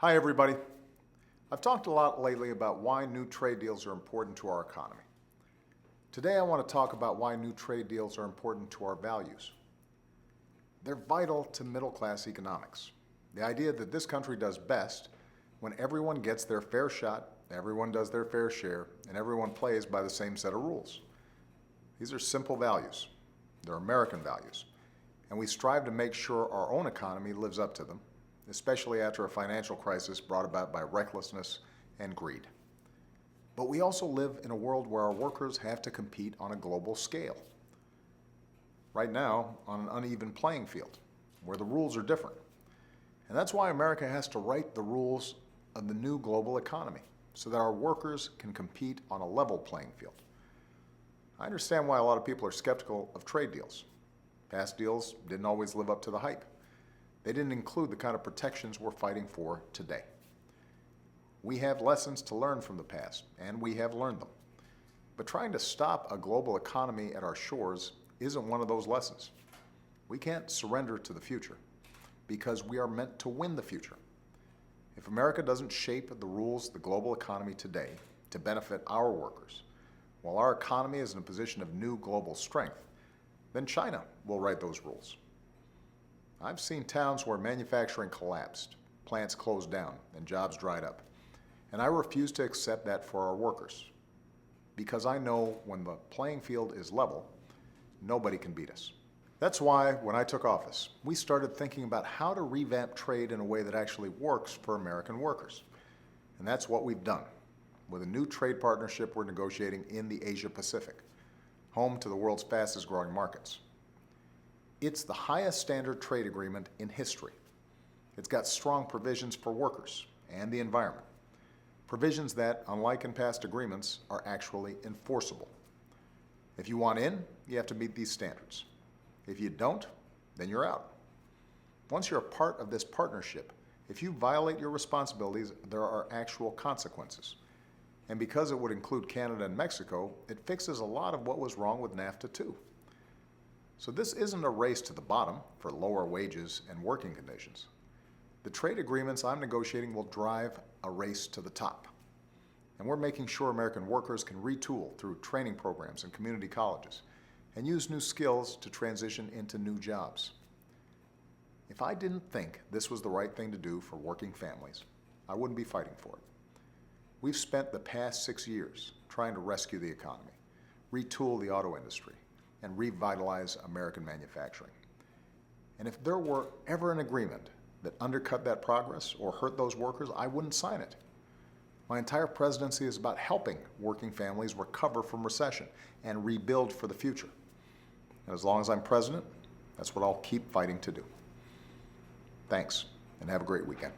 Hi, everybody. I've talked a lot lately about why new trade deals are important to our economy. Today, I want to talk about why new trade deals are important to our values. They're vital to middle-class economics. The idea that this country does best when everyone gets their fair shot, everyone does their fair share, and everyone plays by the same set of rules. These are simple values. They're American values. And we strive to make sure our own economy lives up to them, especially after a financial crisis brought about by recklessness and greed. But we also live in a world where our workers have to compete on a global scale. Right now, on an uneven playing field, where the rules are different. And that's why America has to write the rules of the new global economy, so that our workers can compete on a level playing field. I understand why a lot of people are skeptical of trade deals. Past deals didn't always live up to the hype. They didn't include the kind of protections we're fighting for today. We have lessons to learn from the past, and we have learned them. But trying to stop a global economy at our shores isn't one of those lessons. We can't surrender to the future, because we are meant to win the future. If America doesn't shape the rules of the global economy today to benefit our workers, while our economy is in a position of new global strength, then China will write those rules. I've seen towns where manufacturing collapsed, plants closed down, and jobs dried up. And I refuse to accept that for our workers, because I know when the playing field is level, nobody can beat us. That's why, when I took office, we started thinking about how to revamp trade in a way that actually works for American workers. And that's what we've done, with a new trade partnership we're negotiating in the Asia Pacific, home to the world's fastest growing markets. It's the highest standard trade agreement in history. It's got strong provisions for workers and the environment. Provisions that, unlike in past agreements, are actually enforceable. If you want in, you have to meet these standards. If you don't, then you're out. Once you're a part of this partnership, if you violate your responsibilities, there are actual consequences. And because it would include Canada and Mexico, it fixes a lot of what was wrong with NAFTA too. So this isn't a race to the bottom for lower wages and working conditions. The trade agreements I'm negotiating will drive a race to the top. And we're making sure American workers can retool through training programs and community colleges and use new skills to transition into new jobs. If I didn't think this was the right thing to do for working families, I wouldn't be fighting for it. We've spent the past 6 years trying to rescue the economy, retool the auto industry, and revitalize American manufacturing. And if there were ever an agreement that undercut that progress or hurt those workers, I wouldn't sign it. My entire presidency is about helping working families recover from recession and rebuild for the future. And as long as I'm president, that's what I'll keep fighting to do. Thanks, and have a great weekend.